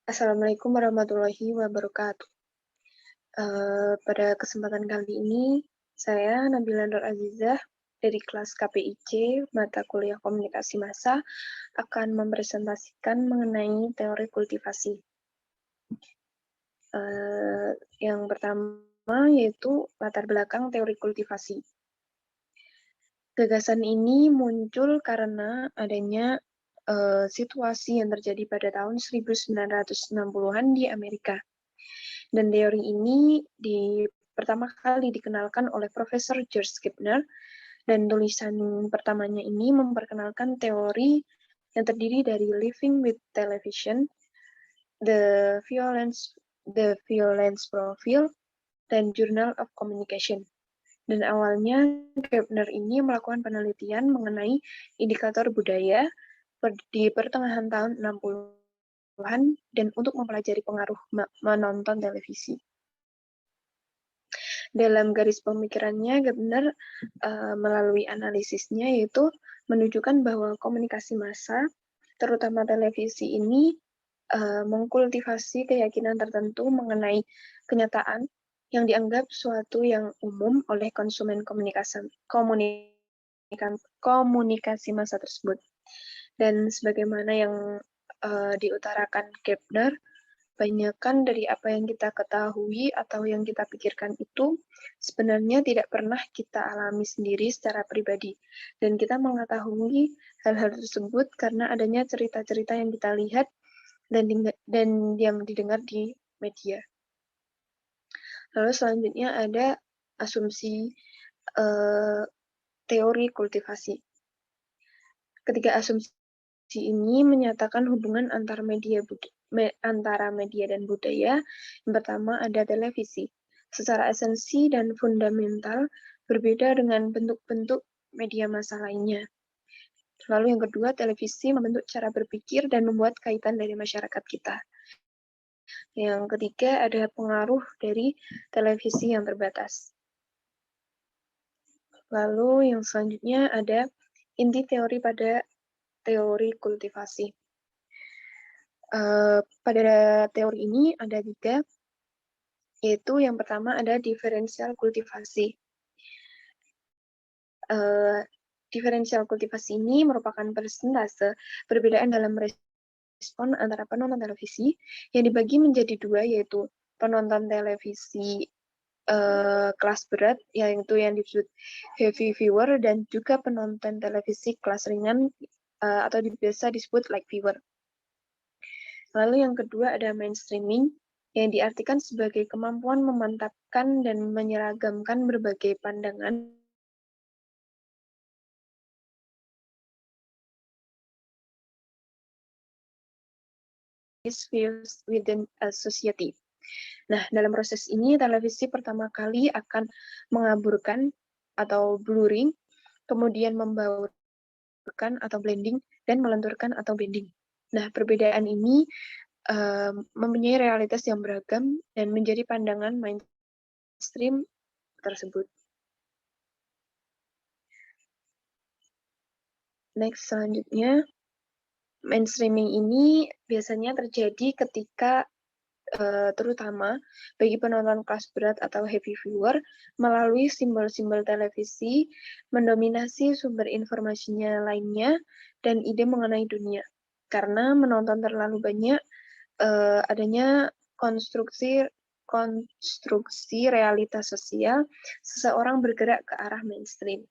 Assalamualaikum warahmatullahi wabarakatuh. Pada kesempatan kali ini, saya Nabila Nur Azizah dari kelas KPIC mata kuliah Komunikasi Massa akan mempresentasikan mengenai teori kultivasi. Yang pertama yaitu latar belakang teori kultivasi. Gagasan ini muncul karena adanya situasi yang terjadi pada tahun 1960-an di Amerika. Dan teori ini pertama kali dikenalkan oleh Profesor George Scribner, dan tulisan pertamanya ini memperkenalkan teori yang terdiri dari Living with Television, The Violence Profile, dan Journal of Communication. Dan awalnya Scribner ini melakukan penelitian mengenai indikator budaya di pertengahan tahun 60-an dan untuk mempelajari pengaruh menonton televisi. Dalam garis pemikirannya, Gebner melalui analisisnya yaitu menunjukkan bahwa komunikasi massa, terutama televisi ini, mengkultivasi keyakinan tertentu mengenai kenyataan yang dianggap suatu yang umum oleh konsumen komunikasi massa tersebut. Dan sebagaimana yang diutarakan Gebner, banyakkan dari apa yang kita ketahui atau yang kita pikirkan itu sebenarnya tidak pernah kita alami sendiri secara pribadi. Dan kita mengetahui hal-hal tersebut karena adanya cerita-cerita yang kita lihat dan yang didengar di media. Lalu selanjutnya ada asumsi teori kultivasi. Ketiga asumsi ini menyatakan hubungan antara media dan budaya. Yang pertama ada televisi. Secara esensi dan fundamental berbeda dengan bentuk-bentuk media massa lainnya. Lalu yang kedua, televisi membentuk cara berpikir dan membuat kaitan dari masyarakat kita. Yang ketiga ada pengaruh dari televisi yang terbatas. Lalu yang selanjutnya ada inti teori pada teori kultivasi. Pada teori ini ada 3, yaitu yang pertama ada diferensial kultivasi. Diferensial kultivasi ini merupakan persentase perbedaan dalam respon antara penonton televisi yang dibagi menjadi 2, yaitu penonton televisi kelas berat, yaitu yang disebut heavy viewer, dan juga penonton televisi kelas ringan atau biasa disebut light viewer. Lalu yang kedua ada mainstreaming, yang diartikan sebagai kemampuan memantapkan dan menyeragamkan berbagai pandangan views within a society. Nah, dalam proses ini, televisi pertama kali akan mengaburkan atau blurring, kemudian membaurkan atau blending, dan melenturkan atau bending. Nah, perbedaan ini mempunyai realitas yang beragam dan menjadi pandangan mainstream tersebut. Next, selanjutnya, mainstreaming ini biasanya terjadi ketika terutama bagi penonton kelas berat atau heavy viewer, melalui simbol-simbol televisi mendominasi sumber informasinya lainnya dan ide mengenai dunia. Karena menonton terlalu banyak, adanya konstruksi realitas sosial, seseorang bergerak ke arah mainstream.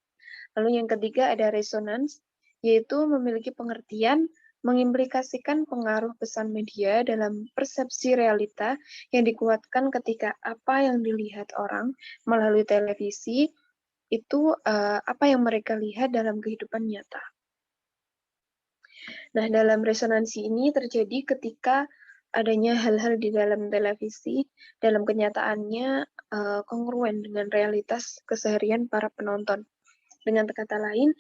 Lalu yang ketiga ada resonans, yaitu memiliki pengertian mengimplikasikan pengaruh pesan media dalam persepsi realita yang dikuatkan ketika apa yang dilihat orang melalui televisi itu apa yang mereka lihat dalam kehidupan nyata. Nah, dalam resonansi ini terjadi ketika adanya hal-hal di dalam televisi, dalam kenyataannya kongruen dengan realitas keseharian para penonton. Dengan kata lain,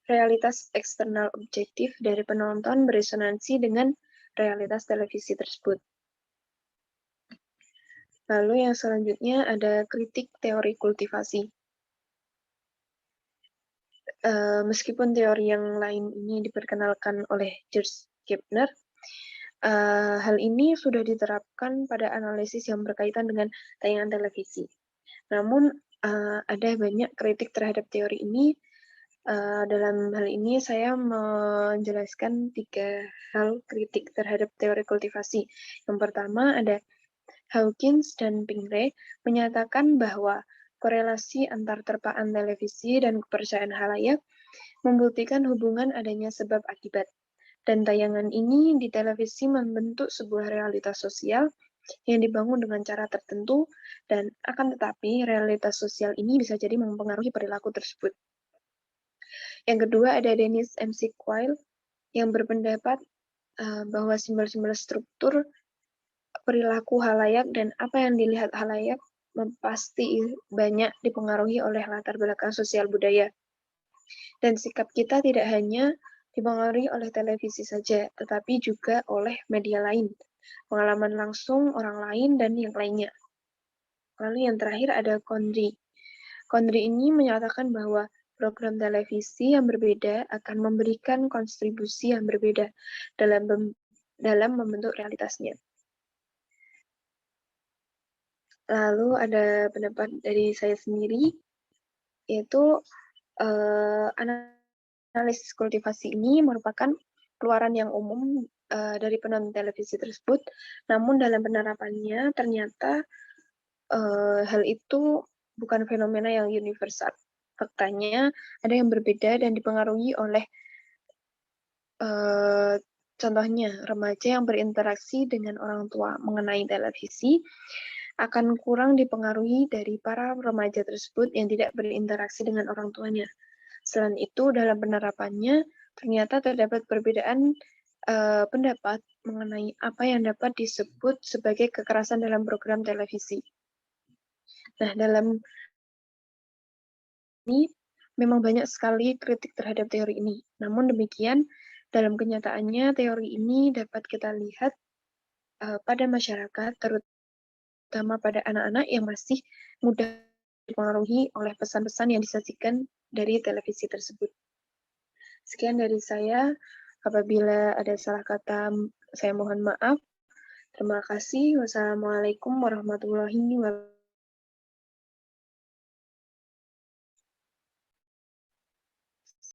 realitas eksternal objektif dari penonton beresonansi dengan realitas televisi tersebut. Lalu yang selanjutnya ada kritik teori kultivasi. Meskipun teori yang lain ini diperkenalkan oleh George Gebner, Hal ini sudah diterapkan pada analisis yang berkaitan dengan tayangan televisi. Namun, ada banyak kritik terhadap teori ini. Dalam hal ini saya menjelaskan 3 hal kritik terhadap teori kultivasi. Yang pertama ada Hawkins dan Pingree menyatakan bahwa korelasi antar terpaan televisi dan kepercayaan halayak membuktikan hubungan adanya sebab akibat. Dan tayangan ini di televisi membentuk sebuah realitas sosial yang dibangun dengan cara tertentu, dan akan tetapi realitas sosial ini bisa jadi mempengaruhi perilaku tersebut. Yang kedua ada Dennis MC Quayle yang berpendapat bahwa simbol-simbol struktur perilaku halayak dan apa yang dilihat halayak pasti banyak dipengaruhi oleh latar belakang sosial budaya. Dan sikap kita tidak hanya dipengaruhi oleh televisi saja, tetapi juga oleh media lain, pengalaman langsung orang lain, dan yang lainnya. Lalu yang terakhir ada Kondri. Kondri ini menyatakan bahwa program televisi yang berbeda akan memberikan kontribusi yang berbeda dalam membentuk realitasnya. Lalu ada pendapat dari saya sendiri, yaitu analisis kultivasi ini merupakan keluaran yang umum dari penonton televisi tersebut, namun dalam penerapannya ternyata hal itu bukan fenomena yang universal. Faktanya ada yang berbeda dan dipengaruhi oleh contohnya remaja yang berinteraksi dengan orang tua mengenai televisi akan kurang dipengaruhi dari para remaja tersebut yang tidak berinteraksi dengan orang tuanya. Selain itu, dalam penerapannya ternyata terdapat perbedaan pendapat mengenai apa yang dapat disebut sebagai kekerasan dalam program televisi. Nah, dalam ini memang banyak sekali kritik terhadap teori ini. Namun demikian, dalam kenyataannya teori ini dapat kita lihat pada masyarakat, terutama pada anak-anak yang masih mudah dipengaruhi oleh pesan-pesan yang disajikan dari televisi tersebut. Sekian dari saya. Apabila ada salah kata, saya mohon maaf. Terima kasih. Wassalamualaikum warahmatullahi wabarakatuh.